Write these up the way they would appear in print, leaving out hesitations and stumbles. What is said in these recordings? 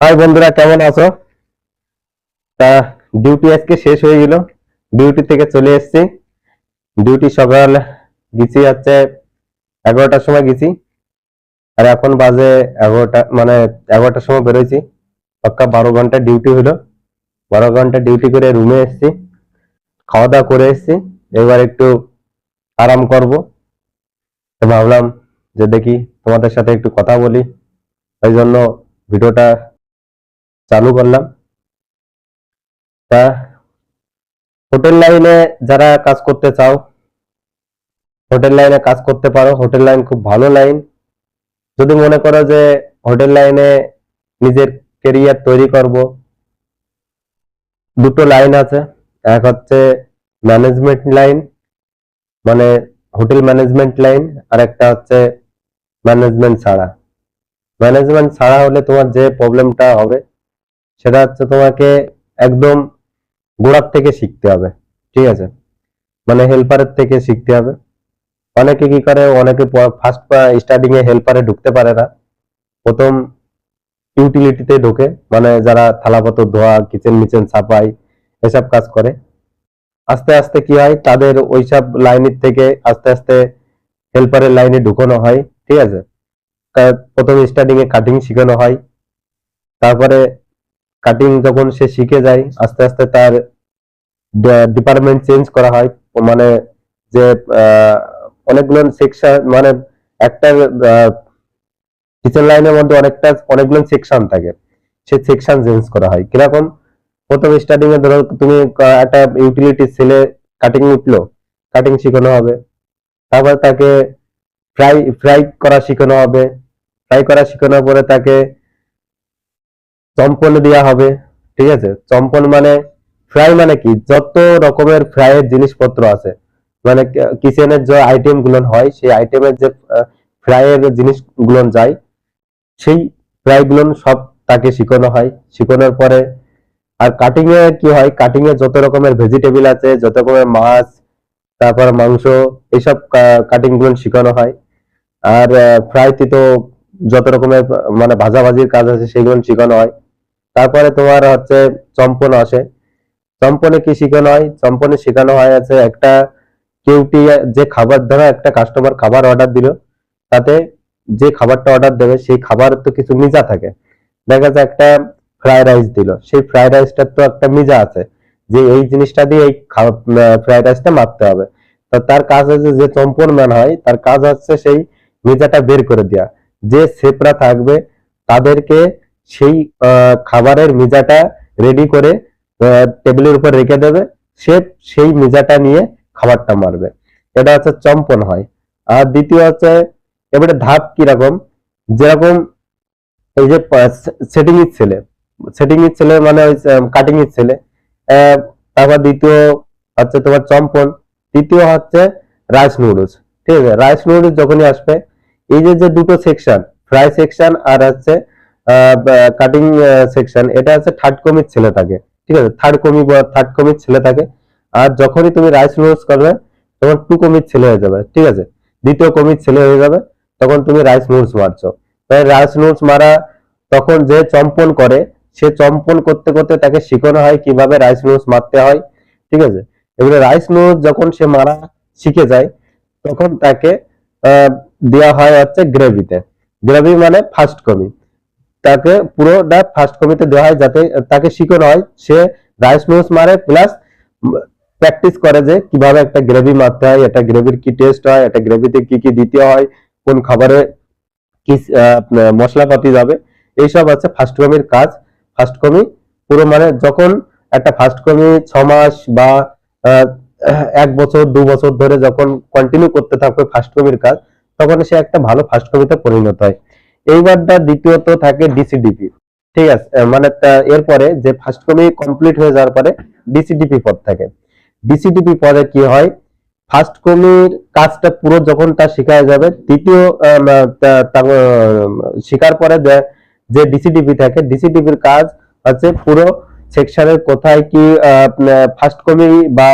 High বন্ধুরা, কেমন আছো? তা ডিউটি আজকে শেষ হয়ে গেল। ডিউটি থেকে চলে এসেছি। ডিউটি সকাল গেছি হচ্ছে 11টার সময় গেছি। আর এখন বাজে 11টা, মানে 11টার সময় বেরোইছি। পাক্কা 12 ঘন্টা ডিউটি হলো। 12 ঘন্টা ডিউটি করে রুমে এসেছি, খাওয়া দাওয়া করে এসেছি। এবার একটু আরাম করব। তো ভাবলাম যে দেখি তোমাদের সাথে একটু কথা বলি, ওই জন্য ভিডিওটা চালু করলাম। তা হোটেল লাইনে যারা কাজ করতে চাও, হোটেল লাইনে কাজ করতে পারো। হোটেল লাইন খুব ভালো লাইন। যদি মনে করো যে হোটেল লাইনে নিজের কেরিয়ার তৈরি করব, দুটো লাইন আছে। এক হচ্ছে ম্যানেজমেন্ট লাইন, মানে হোটেল ম্যানেজমেন্ট লাইন। আর একটা হচ্ছে ম্যানেজমেন্ট ছাড়া। ম্যানেজমেন্ট ছাড়া হলে তোমার যে প্রবলেমটা হবে সেটা হচ্ছে তোমাকে একদম গোড়ার থেকে শিখতে হবে। ঠিক আছে, মানে হেল্পারের থেকে শিখতে হবে। অনেকে কি করে, অনেকে ফার্স্ট স্টার্টিং এ হেল্পারে ঢুকতে পারে না। প্রথম ইউটিলিটিতে ঢোকে, মানে যারা থালাপত্র ধোয়া, কিচেন মিচেন সাফাই, এসব কাজ করে। আস্তে আস্তে কি হয়, তাদের ওইসব লাইনের থেকে আস্তে আস্তে হেল্পারের লাইনে ঢুকানো হয়। ঠিক আছে, প্রথম স্টার্টিং এ কাটিং শেখানো হয়। তারপরে কাটিং যখন সে শিখে যায়, আস্তে আস্তে তার ডিপার্টমেন্ট চেঞ্জ করা হয়। মানে যে আহ, অনেকগুলো সেকশন, মানে একটা কিচেন লাইনের মধ্যে অনেকগুলো সেকশন থাকে, সেই সেকশন চেঞ্জ করা হয়। কিরকম, প্রথম স্টার্টিং এ ধরো তুমি একটা ইউটিলিটি সেলে কাটিং উঠলো, কাটিং শেখানো হবে। তারপর তাকে ফ্রাই ফ্রাই করা শেখানো হবে। ফ্রাই করা শেখানোর পরে তাকে চম্পন দেওয়া হবে। ঠিক আছে, চম্পন মানে ফ্রাই মানে কি, যত রকমের ফ্রাইয়ের জিনিসপত্র আছে, মানে কিচেনের যে আইটেম গুলো হয়, সেই আইটেমের যে ফ্রাইয়ের জিনিসগুলো যায়, সেই ফ্রাই গুলো সব তাকে শিখানো হয়। শিখানোর পরে আর কাটিং এ কি হয়, কাটিং এ যত রকমের ভেজিটেবল আছে, যত রকমের মাছ, তারপর মাংস, এইসব কাটিং গুলো শেখানো হয়। আর ফ্রাইতে তো যত রকমের মানে ভাজাভাজির কাজ আছে সেগুলো শেখানো হয়। তারপরে তোমার হচ্ছে চম্পন আসে। চম্পনে কি শেখানো হয়, চম্পনে শেখানো হয় আছে একটা কেউটি, যে খাবার, ধরো একটা কাস্টমার খাবার অর্ডার দিল, তাতে যে খাবারটা অর্ডার দেবে সেই খাবার তো কিছু মিজা থাকে। দেখা যায় একটা ফ্রাইড রাইস দিল, সেই ফ্রাইড রাইসটার তো একটা মিজা আছে, যে এই জিনিসটা দিয়ে এই ফ্রাইড রাইসটা মারতে হবে। তো তার কাজ হচ্ছে, যে চম্পন ম্যান হয় তার কাজ হচ্ছে সেই মিজাটা বের করে দেওয়া। যে শেফরা থাকবে তাদেরকে সেই খাবারের মিজাটা রেডি করে টেবিলের উপর রেখে দেবে। শেফ সেই মিজাটা নিয়ে খাবারটা মারবে। এটা হচ্ছে চম্পন হয়। আর দ্বিতীয় হচ্ছে, এবারে ধাপ কিরকম, যেরকম এই যে সেটিং এর ছেলে, সেটিং এর ছেলে মানে ওই কাটিং এর ছেলে। তারপর দ্বিতীয় হচ্ছে তোমার চম্পন। তৃতীয় হচ্ছে রাইস নুডলস। ঠিক আছে, রাইস নুডলস যখনই আসবে, এই যে যে দুটো সেকশন, ফ্রাই সেকশন আর হচ্ছে কাটিং সেকশন, এটা হচ্ছে থার্ড কমির ছেলে থাকে। ঠিক আছে, থার্ড কমির ছেলে থাকে। আর যখনই তুমি রাইস নুডলস করবে, তখন টু কমির ছেলে হয়ে যাবে। ঠিক আছে, দ্বিতীয় কমির ছেলে হয়ে যাবে। তখন তুমি রাইস নুডলস মারছো। তাই রাইস নুডলস মারা, তখন যে চম্পন করে, সে চম্পন করতে করতে তাকে শেখানো হয় কিভাবে রাইস নুডলস মারতে হয়। ঠিক আছে, এবারে রাইস নুডলস যখন সে মারা শিখে যায়, তখন তাকে আহ, দেওয়া হয় হচ্ছে গ্রেভিতে। গ্রেভি মানে ফার্স্ট কমি, তাকে পুরোটা ফার্স্ট কমিতে দেওয়া হয়, যাতে তাকে শিখানো হয় সে রাইস নুডলস মারে, প্লাস প্র্যাকটিস করে যে কিভাবে একটা গ্রেভি মারতে হয়, একটা গ্রেভির কি টেস্ট হয়, একটা গ্রেভিতে কি কি দিতে হয়, কোন খাবারে কি মশলাপাতি যাবে, এইসব আছে ফার্স্ট কমির কাজ। ফার্স্ট কমি পুরো, মানে যখন একটা ফার্স্ট কমি 6 মাস বা আহ, 1 বছর 2 বছর ধরে যখন কন্টিনিউ করতে থাকবে ফার্স্ট কমির কাজ, তখন সে একটা ভালো ফার্স্ট কমিতে পরিণত হয়। এইবারটা দ্বিতীয়ত থাকে ডিসিডিপি। ঠিক আছে, মানে এরপরে যে ফার্স্ট কমি কমপ্লিট হয়ে যাওয়ার পরে ডিসিডিপি পদ থাকে। ডিসিডিপি পদে কি হয়, ফার্স্ট কমির কাজটা পুরো যখন তার শেখা যাবে, দ্বিতীয় শেখার পরে যে ডিসিডিপি থাকে, ডিসিডিপির কাজ হচ্ছে পুরো সেকশনের কোথায় কি ফার্স্ট কমি বা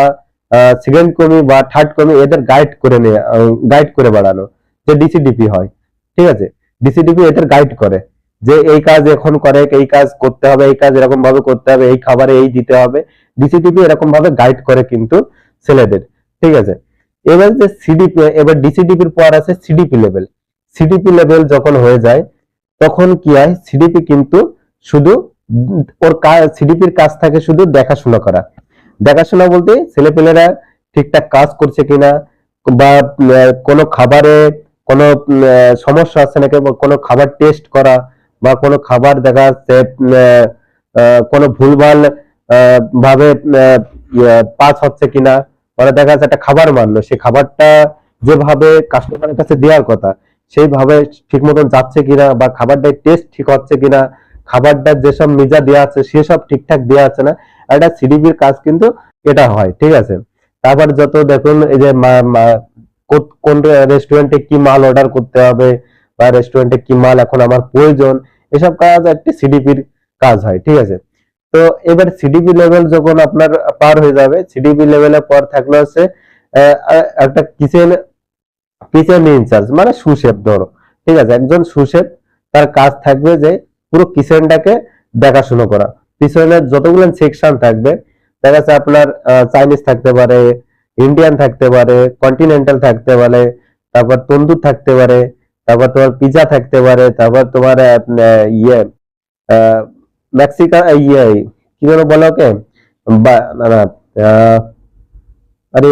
সেকেন্ড কমি বা থার্ড কমি, এদের গাইড করে গাইড করে বাড়ানো, যে ডিসিডিপি হয়। ঠিক আছে, ডিসিডিপি এদের গাইড করে। যে এই কাজ এখন করে, এই কাজ করতে হবে, এই কাজ এরকম ভাবে করতে হবে, এই খাবারে এই দিতে হবে। ডিসিডিপি এরকম ভাবে গাইড করে কিন্তু ছেলেদের, ঠিক আছে। এবার যে সিডিপি, এবার ডিসিডিপির পর আছে সিডিপি লেভেল। সিডিপি লেভেল যখন হয়ে যায় তখন কি হয়, সিডিপি কিন্তু শুধু ওর সিডিপির কাজ থাকে শুধু দেখাশোনা করা। দেখাশোনা বলতে ছেলেপেলেরা ঠিকঠাক কাজ করছে কিনা, বা কোনো খাবারে কোনো সমস্যা আছে নাকি, বা কোনো খাবার টেস্ট করা, বা কোনো খাবার দেখা যাচ্ছে কোনো ভুলভাল ভাবে পাস হচ্ছে কিনা। মানে দেখা যাচ্ছে একটা খাবার মানলো, সেই খাবারটা যেভাবে কাস্টমারের কাছে দেওয়ার কথা সেইভাবে ঠিক মতন যাচ্ছে কিনা, বা খাবারটার টেস্ট ঠিক হচ্ছে কিনা, খাবারটা যেসব নিজা দেওয়া আছে সেসব ঠিকঠাক দেওয়া আছে না, একটা সিডিপির কাজ কিন্তু এটা হয়, ঠিক আছে। তারপর যত দেখুন এই যে কোন রেস্টুরেন্টে কি মাল অর্ডার করতে হবে, বা রেস্টুরেন্টে কি মাল এখন আমার প্রয়োজন, এসব কাজ একটি সিডিপির কাজ হয়, ঠিক আছে। তো এবার সিডিপি লেভেল যখন আপনার পার হয়ে যাবে, সিডিপি লেভেলের পর থাকলে হচ্ছে একটা কিচেন কিচেন ইনচার্জ, মানে সুশেফ ধরো, ঠিক আছে। একজন সুশেফ, তার কাজ থাকবে যে পুরো কিচেনটাকে দেখাশোনা করা। পিছনে যতগুলো সেকশন থাকবে, দেখা যাচ্ছে আপনার চাইনিজ থাকতে পারে, ইন্ডিয়ান থাকতে পারে, কন্টিনেন্টাল থাকতে পারে, তারপর তন্দুর থাকতে পারে, তারপর তোমার পিজা থাকতে পারে, তারপর তোমার ইয়ে মেক্সিকান ইয়ে কি যেন বলে ওকে, না না, আহ, আরে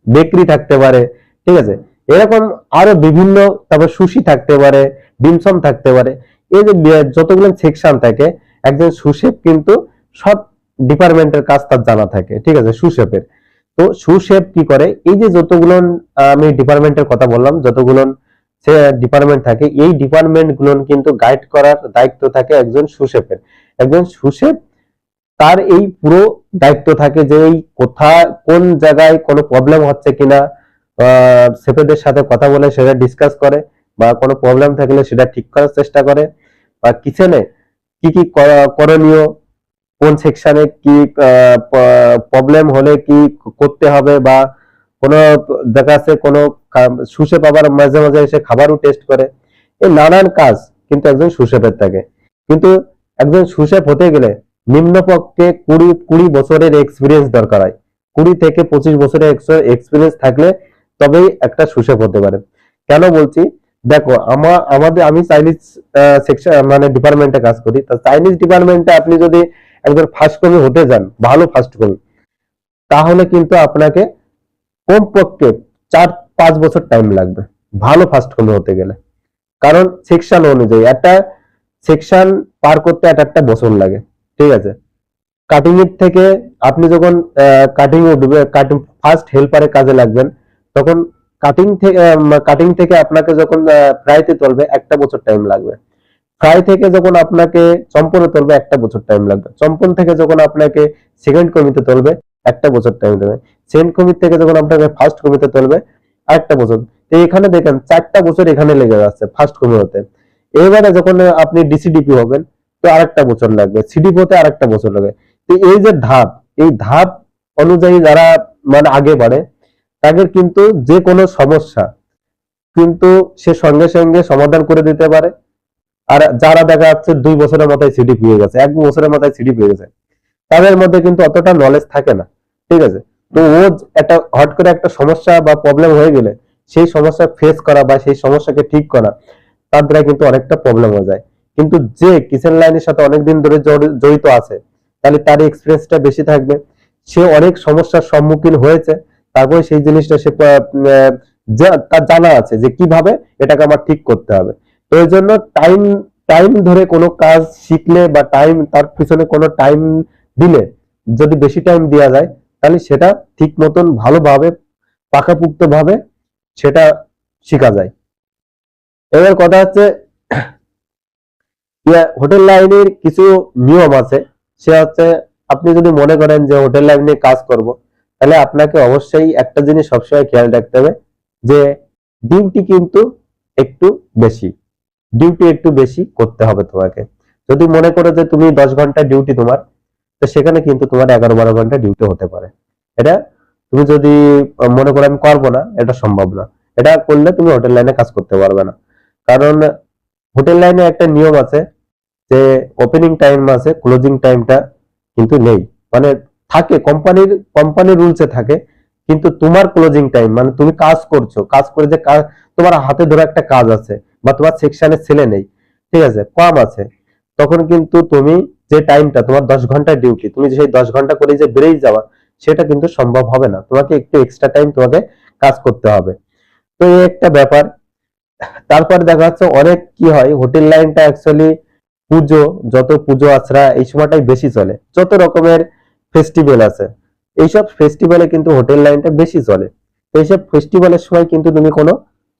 বেকরি থাকতে পারে, ঠিক আছে। এরকম আরো বিভিন্ন, তারপর সুশি থাকতে পারে, ডিমসম থাকতে পারে। এই যে যতগুলো সেকশন থাকে, একজন সুশেফ কিন্তু সব ডিপার্টমেন্টের কাজ তার জানা থাকে, ঠিক আছে, সুশেফের। তো সুশেফ কি করে, এই যে যতগুলো আমি ডিপার্টমেন্টের কথা বললাম, যতগুলো সে ডিপার্টমেন্ট থাকে, এই ডিপার্টমেন্ট গুলো কিন্তু গাইড করার দায়িত্ব থাকে একজন সুশেফের। একজন সুশেফ, তার এই পুরো দায়িত্ব থাকে যে এই কোন জায়গায় কোনো প্রবলেম হচ্ছে কিনা, শেফেদের সাথে কথা বলে সেটা ডিসকাস করে, বা কোনো প্রবলেম থাকলে সেটা ঠিক করার চেষ্টা করে, বা কিচেনে কি কি করণীয়, কোন সেকশনে কি প্রবলেম হলে কি করতে হবে, বা কোনো দেখা যাচ্ছে কোনো সুশেফ আবার মাঝে মাঝে এসে খাবারও টেস্ট করে। এই নানান কাজ কিন্তু একজন সুশেফের থাকে। কিন্তু একজন সুশেফ হতে গেলে নিম্নপক্ষে 20 বছরের এক্সপিরিয়েন্স দরকার হয়। 20 থেকে 25 বছরের এক্সপিরিয়েন্স থাকলে তবেই একটা সুশেফ হতে পারে। কেন বলছি, দেখো আমি চাইনিজ সেকশন মানে ডিপার্টমেন্টে কাজ করি। তো চাইনিজ ডিপার্টমেন্টে আপনি যদি একজন ফার্স্ট কপি হতে যান, ভালো ফার্স্ট কপি, তাহলে কিন্তু আপনাকে কমপক্ষে 4-5 বছর টাইম লাগবে ভালো ফার্স্ট কপি হতে গেলে। কারণ সেকশন অনুযায়ী একটা সেকশন পার করতে একটা বছর লাগে, ঠিক আছে। কাটিং এর থেকে আপনি যখন কাটিং উঠবে, কাটিং ফার্স্ট হেল্পারে কাজে লাগবেন, তখন কাটিং থেকে আপনাকে যখন ফ্রাইতে চলবে 1 বছর টাইম লাগবে। ফ্রাই থেকে যখন আপনাকে চম্পনে তুলবে 1 বছর টাইম লাগবে। চম্পন থেকে যখন আপনাকে সেকেন্ড কমিতে তুলবে 1 বছর টাইম দেবে। সেকেন্ড কমিট থেকে যখন আপনাকে ফার্স্ট কমিতে তুলবে আরেকটা বছর। তো এখানে দেখেন 4টা বছর এখানে লেগে যাচ্ছে ফার্স্ট কমি হতে। এবারে যখন আপনি ডিসিডিপি হবেন, তো আরেকটা বছর লাগবে, সিডিপি হতে আরেকটা বছর লাগবে। তো এই যে ধাপ, এই ধাপ অনুযায়ী যারা মানে আগে বাড়ে, তাদের কিন্তু যে কোনো সমস্যা কিন্তু সে সঙ্গে সঙ্গে সমাধান করে দিতে পারে। আর যারা দেখা যাচ্ছে 2 বছরের মাথায় সিডি পেয়ে গেছে, 1 বছরের মাথায় সিডি পেয়ে গেছে, তাদের মধ্যে কিন্তু অতটা নলেজ থাকে না, ঠিক আছে। তো ও একটা হট করে একটা সমস্যা বা প্রবলেম হয়ে গেলে সেই সমস্যা ফেস করা বা সেই সমস্যাকে ঠিক করা, তার দ্বারা কিন্তু অনেকটা প্রবলেম হয়ে যায়। কিন্তু যে কিচেন লাইনের সাথে অনেকদিন ধরে জড়িত আছে, তাহলে তার এক্সপিরিয়েন্সটা বেশি থাকবে। সে অনেক সমস্যার সম্মুখীন হয়েছে, তারপরে সেই জিনিসটা সে তার জানা আছে যে কিভাবে এটাকে আমার ঠিক করতে হবে। তো এই জন্য টাইম টাইম ধরে কোনো কাজ শিখলে বা টাইম তার পিছনে কোনো টাইম দিলে, যদি বেশি টাইম দেওয়া যায়, তাহলে সেটা ঠিক মতন ভালোভাবে পাকাপুক্ত ভাবে সেটা শেখা যায়। এবার কথা হচ্ছে, হোটেল লাইনের কিছু নিয়ম আছে। সে হচ্ছে, আপনি যদি মনে করেন যে হোটেল লাইনে কাজ করব, তাহলে আপনাকে অবশ্যই একটা জিনিস সবসময় খেয়াল রাখতে হবে যে ডিউটি কিন্তু একটু বেশি, ডিউটি একটু বেশি করতে হবে তোমাকে। যদি মনে করো যে তুমি 10 ঘন্টা ডিউটি তোমার, তো সেখানে কিন্তু তোমার 11-12 ঘন্টা ডিউটি হতে পারে। এটা তুমি যদি মনে করো আমি করবো না, এটা সম্ভব না। এটা করলে তুমি হোটেল লাইনে কাজ করতে পারবে না। কারণ হোটেল লাইনে একটা নিয়ম আছে যে ওপেনিং টাইম আছে, ক্লোজিং টাইমটা কিন্তু নেই। মানে থাকে কোম্পানির রুলসে থাকে, কিন্তু তোমার ক্লোজিং টাইম মানে তুমি কাজ করছো, কাজ করে যে কাজ তোমার হাতে ধরে একটা কাজ আছে বা তোমার সেকশনে ছেলে নেই, ঠিক আছে, কম আছে, তখন কিন্তু তুমি যে টাইমটা তোমার 10 ঘন্টা ডিউটি, তুমি সেই 10 ঘন্টা করে যে বেরিয়ে যাওয়া, সেটা কিন্তু সম্ভব হবে না, তোমাকে একটু এক্সট্রা টাইম তোমাকে কাজ করতে হবে। তো এই একটা ব্যাপার। তারপর দেখা যাচ্ছে অনেক কি হয়, হোটেল লাইনটা অ্যাকচুয়ালি পুজো, যত পুজো আছড়া এই সময়টাই বেশি চলে, যত রকমের ফেস্টিভ্যাল আছে এইসব ফেস্টিভ্যালে কিন্তু হোটেল লাইনটা বেশি চলে। তো এইসব ফেস্টিভ্যালের সময় কিন্তু তুমি কোনো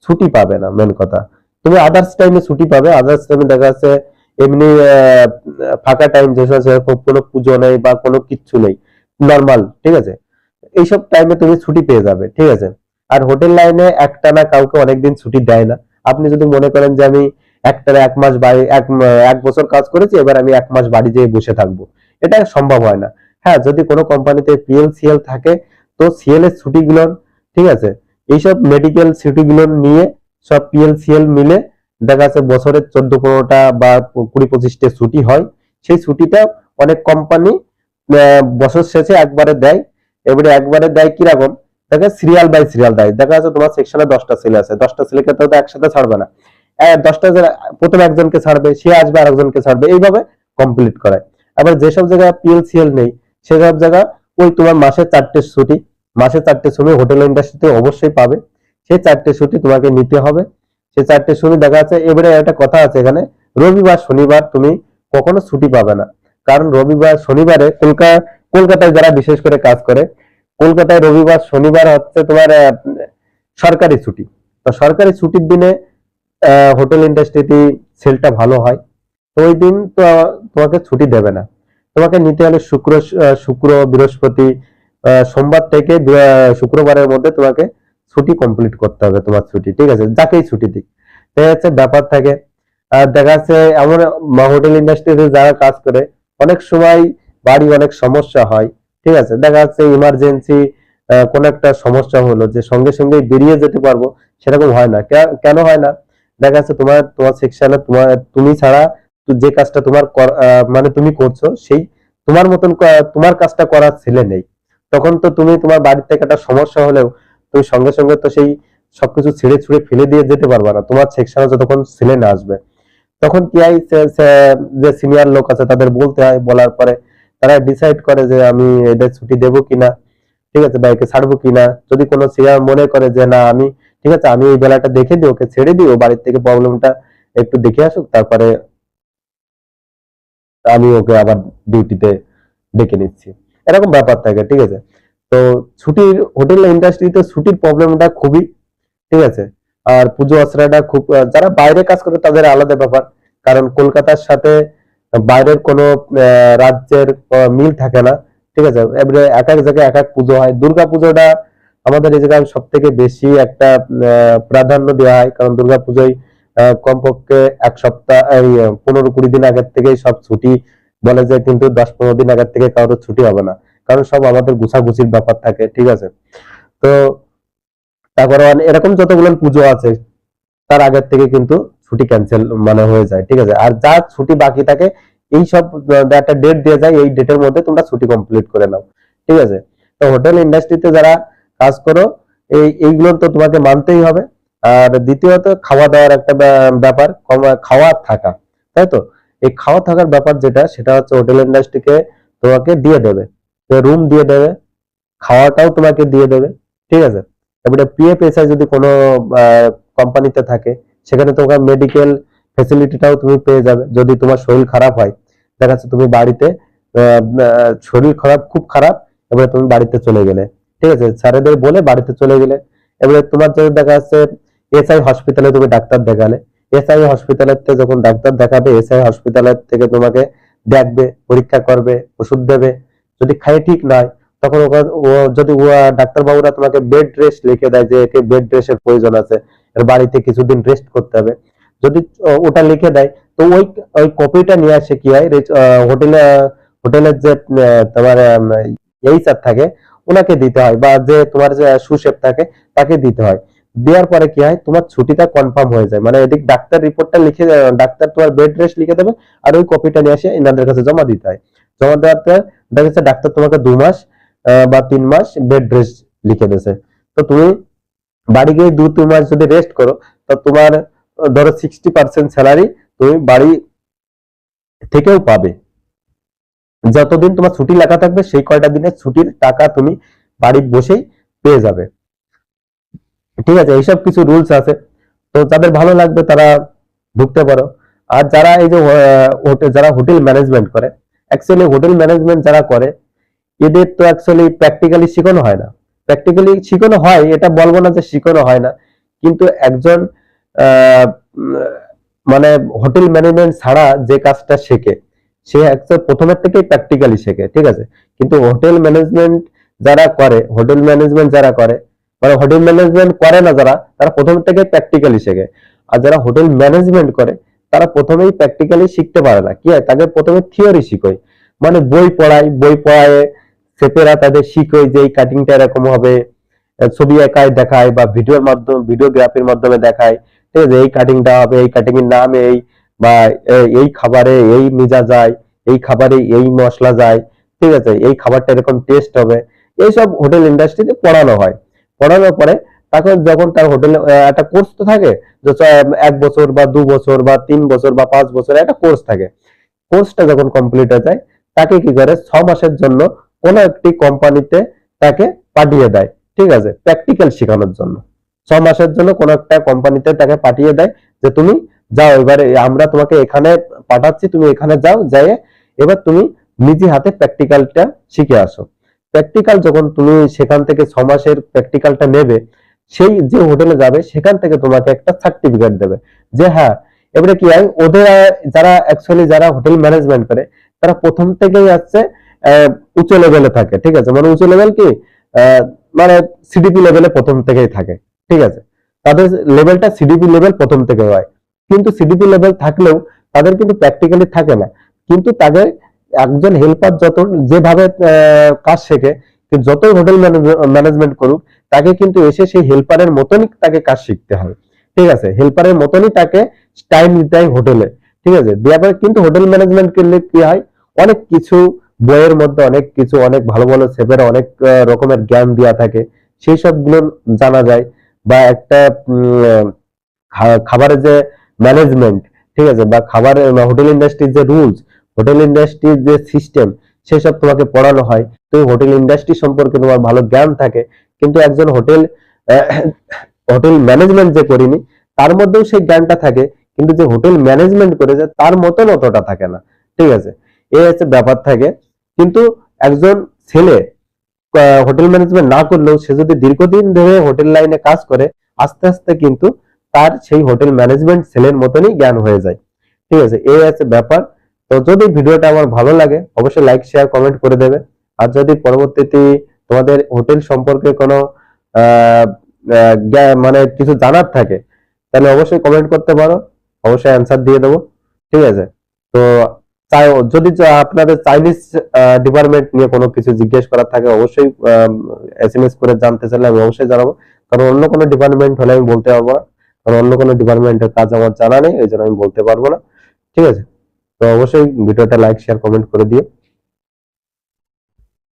ছুটি পাবে না, মেন কথা। তুমি আদার্স টাইমে ছুটি পাবে, আদার্স টাইমে দেখা যাচ্ছে এমনি ফাঁকা টাইম যেসব, সেরকম কোনো পুজো নেই বা কোনো কিচ্ছু নেই, নর্মাল, ঠিক আছে, এইসব টাইমে তুমি ছুটি পেয়ে যাবে, ঠিক আছে। আর হোটেল লাইনে একটানা কাউকে অনেকদিন ছুটি দেয় না। আপনি যদি মনে করেন যে আমি একটানা 1 মাস বাড়ি 1 বছর কাজ করেছি, এবার আমি 1 মাস বাড়ি যেয়ে বসে থাকবো, এটা সম্ভব হয় না। হ্যাঁ, যদি কোনো কোম্পানিতে PL CL থাকে, তো CL এর ছুটিগুলো, ঠিক আছে, এইসব মেডিকেল ছুটিগুলো নিয়ে সব PL CL মিলে দেখা যাচ্ছে বছরের 14-15টা বা 20-25টা ছুটি হয়। সেই ছুটিটা অনেক কোম্পানি বছর শেষে একবারে দেয়। এবারে একবারে দেয় কিরকম, দেখে সিরিয়াল বাই সিরিয়াল দেয়। দেখা যাচ্ছে তোমার সেকশনে 10টা ছেলে আছে, 10টা ছেলেকে তো একসাথে ছাড়বে না, 10টা প্রথম একজনকে ছাড়বে, সে আসবে আরেকজনকে ছাড়বে, এইভাবে কমপ্লিট করায়। আবার যেসব জায়গায় PL CL নেই, সেসব জায়গা ওই তোমার মাসে 4টে ছুটি, মাসে 4টে ছুটি হোটেল ইন্ডাস্ট্রিতে অবশ্যই পাবে, সেই 4টে ছুটি তোমাকে নিতে হবে। সেই 4টে ছুটি দেখা যাচ্ছে, এবারে একটা কথা আছে এখানে, রবিবার শনিবার তুমি কখনো ছুটি পাবে না। কারণ রবিবার শনিবারে কলকাতায় যারা বিশেষ করে কাজ করে, কলকাতায় রবিবার শনিবার হচ্ছে তোমার সরকারি ছুটি। তো সরকারি ছুটির দিনে হোটেল ইন্ডাস্ট্রিতে সেলটা ভালো হয়। তো ওই দিন তো তোমাকে ছুটি দেবে না, তোমাকে নিতে হলে শুক্র বৃহস্পতি সোমবার থেকে শুক্রবারের মধ্যে তোমাকে ছুটি কমপ্লিট করতে হবে, তোমার ছুটি, ঠিক আছে, যাকেই ছুটি দিক। দেখা যাচ্ছে ব্যাপার থাকে। আর দেখা যাচ্ছে এমন হোটেল ইন্ডাস্ট্রিতে যারা কাজ করে, অনেক সময় বাড়ি অনেক সমস্যা হয়, ঠিক আছে, দেখা যাচ্ছে ইমার্জেন্সি কোন একটা সমস্যা হলো যে সঙ্গে সঙ্গে বেরিয়ে যেতে পারবো, সেরকম হয় না। কেন হয় না, দেখা যাচ্ছে তোমার তোমার সেকশনে তুমি ছাড়া যে কাজটা তোমার মানে তুমি করছো, সেই তোমার মতন তোমার কাজটা করার ছেলে নেই। তখন তো তুমি তোমার বাড়ি থেকে একটা সমস্যা হলেও তুমি সঙ্গে সঙ্গে তো সেই সবকিছু ছেড়ে ছুড়ে ফেলে দিয়ে যেতে পারবা না, তোমার সেকশনে যতক্ষণ ছেলে না আসবে। তখন কি হয়, যে সিনিয়র লোক আছে তাদের বলতে হয়, বলার পরে তারা ডিসাইড করে যে আমি এদের ছুটি দেবো কিনা, ঠিক আছে, বা একে ছাড়বো কিনা। যদি কোনো সিনিয়র মনে করে যে না আমি, ঠিক আছে, আমি এই বেলাটা দেখে দিই, ওকে ছেড়ে দিই, ও বাড়ির থেকে প্রবলেমটা একটু দেখে আসুক, তারপরে আমি ওকে আবার ডিউটিতে ডেকে নিচ্ছি, এরকম ব্যাপার থাকে, ঠিক আছে। তো ছুটির হোটেল ইন্ডাস্ট্রিতে ছুটির প্রবলেমটা খুবই, ঠিক আছে। আর পুজো আশ্রয়টা খুব, যারা বাইরে কাজ করে তাদের আলাদা ব্যাপার, কারণ কলকাতার সাথে বাইরের কোনো রাজ্যের মিল থাকে না, ঠিক আছে। এবারে এক এক জায়গায় এক এক পুজো হয়। দুর্গা পুজোটা আমাদের এই জায়গায় সব থেকে বেশি একটা প্রাধান্য দেওয়া হয়, কারণ দুর্গা পুজোয় কমপক্ষে 1 সপ্তাহ, এই 15-20 দিন আগের থেকেই সব ছুটি বলে যায়, কিন্তু 10-15 দিন আগের থেকে কারোর ছুটি হবে না, কারণ সব আমাদের গুছাগুছির ব্যাপার থাকে, ঠিক আছে। তো তারপরে এরকম যতগুলো পুজো আছে তার আগের থেকে কিন্তু ছুটি ক্যান্সেল মানে হয়ে যায়, ঠিক আছে। আর যা ছুটি বাকি থাকে এই সব একটা ডেট দিয়ে যায়, এই ডেটের মধ্যে তোমরা ছুটি কমপ্লিট করে নাও, ঠিক আছে। তো হোটেল ইন্ডাস্ট্রিতে যারা কাজ করো, এইগুলো তো তোমাকে মানতেই হবে। আর দ্বিতীয়ত খাওয়া দাওয়ার একটা ব্যাপার, খাওয়া থাকা, তাই তো। এই খাওয়া থাকার ব্যাপার যেটা, সেটা হচ্ছে হোটেল ইন্ডাস্ট্রিকে তোমাকে দিয়ে দেবে, রুম দিয়ে দেবে, খাওয়াটাও তোমাকে দিয়ে দেবে, ঠিক আছে। এবারে PF SI যদি কোনো কোম্পানিতে থাকে, সেখানে তোমার মেডিকেল ফেসিলিটিটাও তুমি পেয়ে যাবে। যদি তোমার শরীর খারাপ হয়, দেখা যাচ্ছে তুমি বাড়িতে শরীর খারাপ, খুব খারাপ, এবারে তুমি বাড়িতে চলে গেলে, ঠিক আছে, স্যারেদের বলে বাড়িতে চলে গেলে, এবারে তোমার যদি দেখা যাচ্ছে SI হসপিটালে তুমি ডাক্তার দেখালে, SI হসপিটালের থেকে যখন ডাক্তার দেখাবে, SI হসপিটালের থেকে তোমাকে দেখবে, পরীক্ষা করবে, ওষুধ দেবে। যদি খাই ঠিক নয়, তখন যদি ডাক্তার বাবুরা তোমাকে বেড রেস্ট লিখে দেয়, যে একে বেড রেস্টের প্রয়োজন আছে, এর বাড়িতে কিছুদিন রেস্ট করতে হবে, যদি ওটা লিখে দেয়, তো ওই ওই কপিটা নিয়ে আসে কি হয়, হোটেলে হোটেলের যে তোমার HR থাকে, ওনাকে দিতে হয়, বা যে তোমার যে সুশেফ থাকে তাকে দিতে হয়। দেওয়ার পরে কি হয়, তোমার ছুটিটা কনফার্ম হয়ে যায়। মানে এদিক ডাক্তার রিপোর্টটা লিখে, ডাক্তার তোমার বেড রেস্ট লিখে দেবে, আর ওই কপিটা নিয়ে এসে এনাদের কাছে জমা দিতে হয়। জমা দেওয়াতে দেখা যাচ্ছে ডাক্তার তোমাকে 2 মাস বা 3 মাস বেড রেস্ট লিখে দিয়েছে। তো তুমি বাড়ি গিয়ে 2-3 মাস যদি রেস্ট করো, তো তোমার ধরো 60% স্যালারি তুমি বাড়ি থেকেও পাবে। যতদিন তোমার ছুটি লেখা থাকবে সেই কয়টা দিনের ছুটির টাকা তুমি বাড়ি বসেই পেয়ে যাবে। ঠিক আছে, এইসব কিছু রুলস আছে। তো যাদের ভালো লাগবে তারা ঢুকতে পারো। আর যারা এই যে যারা হোটেল ম্যানেজমেন্ট করে, অ্যাকচুয়ালি হোটেল ম্যানেজমেন্ট যারা করে এদের তো অ্যাকচুয়ালি প্র্যাকটিক্যালি শেখানো হয় না। প্র্যাকটিক্যালি শেখানো হয়, এটা বলবো না যে শেখানো হয় না, কিন্তু একজন আহ, উম, মানে হোটেল ম্যানেজমেন্ট ছাড়া যে কাজটা শেখে সে একদম প্রথমের থেকেই প্র্যাকটিক্যালি শেখে। ঠিক আছে, কিন্তু হোটেল ম্যানেজমেন্ট যারা করে, হোটেল ম্যানেজমেন্ট যারা করে, মানে হোটেল ম্যানেজমেন্ট করে না যারা, তারা প্রথম থেকে প্র্যাকটিক্যালি শেখে। আর যারা হোটেল ম্যানেজমেন্ট করে তারা প্রথমেই প্র্যাকটিক্যালি শিখতে পারে না। কি হয়, তাকে প্রথমে থিওরি শিখোয়, মানে বই পড়ায় সেপেরা তাদের শিখোয় যে এই কাটিংটা এরকম হবে, ছবি আঁকায় দেখায় বা ভিডিওর মাধ্যমে, ভিডিওগ্রাফির মাধ্যমে দেখায়। ঠিক আছে, এই কাটিংটা হবে, এই কাটিং এর নাম এই, বা এই খাবারে এই মিজা যায়, এই খাবারে এই মশলা যায়। ঠিক আছে, এই খাবারটা এরকম টেস্ট হবে। এইসব হোটেল ইন্ডাস্ট্রিতে পড়ানো হয়। পড়ানোর পরে তাকে যখন তার হোটেলে একটা কোর্স তো থাকে, যে 1 বছর বা 2 বছর বা 3 বছর বা 5 বছর একটা কোর্স থাকে। কোর্সটা যখন কমপ্লিট হয়ে যায়, তাকে কি করে 6 মাসের জন্য কোনো একটি কোম্পানিতে তাকে পাঠিয়ে দেয়। ঠিক আছে, প্র্যাকটিক্যাল শেখানোর জন্য 6 মাসের জন্য কোনো একটা কোম্পানিতে তাকে পাঠিয়ে দেয়, যে তুমি যাও, এবারে আমরা তোমাকে এখানে পাঠাচ্ছি, তুমি এখানে যাও, যাই এবার তুমি নিজে হাতে প্র্যাকটিক্যালটা শিখে আসো। প্র্যাকটিক্যাল যখন তুমি সেখান থেকে 6 মাসের প্র্যাকটিক্যালটা নেবে, সেই যে হোটেলে যাবে সেখান থেকে তোমাকে একটা সার্টিফিকেট দেবে যে হ্যাঁ। এবারে কি হয়, ওদের যারা অ্যাকচুয়ালি যারা হোটেল ম্যানেজমেন্ট করে তারা প্রথম থেকেই আসছে উচ্চ লেভেলে থাকে। ঠিক আছে, মানে উচ্চ লেভেল কি, আহ, মানে সিডিপি লেভেলে প্রথম থেকেই থাকে। ঠিক আছে, তাদের লেভেলটা সিডিপি লেভেল প্রথম থেকে হয়। কিন্তু সিডিপি লেভেল থাকলেও তাদের কিন্তু প্র্যাকটিক্যালি থাকে না। কিন্তু তাদের একজন হেল্পার যত যেভাবে কাজ শেখে, যতই হোটেল ম্যানেজমেন্ট করুক, তাকে কিন্তু এসে সেই হেল্পারের মতনই তাকে কাজ শিখতে হবে। ঠিক আছে, হেল্পারের মতনই তাকে টাইম দিতে হয় হোটেলে। ঠিক আছে, দেওয়ার পরে কিন্তু হোটেল ম্যানেজমেন্ট করলে কি হয়, অনেক কিছু বইয়ের মধ্যে অনেক কিছু, অনেক ভালো ভালো শেফের অনেক রকমের জ্ঞান দেওয়া থাকে, সেই সবগুলো জানা যায়। বা একটা খাবারের যে ম্যানেজমেন্ট, ঠিক আছে, বা খাবারের হোটেল ইন্ডাস্ট্রির যে রুলস, হোটেল ইন্ডাস্ট্রির যে সিস্টেম, সেসব তোমাকে পড়ানো হয়। তো হোটেল ইন্ডাস্ট্রি সম্পর্কে তোমার ভালো জ্ঞান থাকে। কিন্তু একজন হোটেল ম্যানেজমেন্ট যে করিনি তার মধ্যেও সেই জ্ঞানটা থাকে, কিন্তু যে হোটেল ম্যানেজমেন্ট করেছে তার মতন অতটা থাকে না। ঠিক আছে, এই হচ্ছে ব্যাপার থাকে। কিন্তু একজন ছেলে হোটেল ম্যানেজমেন্ট না করলেও সে যদি দীর্ঘদিন ধরে হোটেল লাইনে কাজ করে, আস্তে আস্তে কিন্তু তার সেই হোটেল ম্যানেজমেন্ট সেলের মতনই জ্ঞান হয়ে যায়। ঠিক আছে, এই আছে ব্যাপার। তো যদি ভিডিওটা আমার ভালো লাগে অবশ্যই লাইক শেয়ার কমেন্ট করে দেবে। আর যদি পরবর্তীতে তোমাদের হোটেল সম্পর্কে কোনো আহ মানে কিছু জানার থাকে, তাহলে অবশ্যই কমেন্ট করতে পারো, অবশ্যই অ্যান্সার দিয়ে দেবো। ঠিক আছে, তো যদি আপনাদের চাইনিজ ডিপার্টমেন্ট নিয়ে কোনো কিছু জিজ্ঞেস করার থাকে অবশ্যই এসএমএস করে জানতে চাইলে আমি অবশ্যই জানাবো। কারণ অন্য কোনো ডিপার্টমেন্ট হলে আমি বলতে পারবো না, কারণ অন্য কোনো ডিপার্টমেন্টের কাজ আমার জানা নেই, এই জন্য আমি বলতে পারবো না। ঠিক আছে, তো অবশ্যই ভিডিওটা লাইক শেয়ার কমেন্ট করে দিও।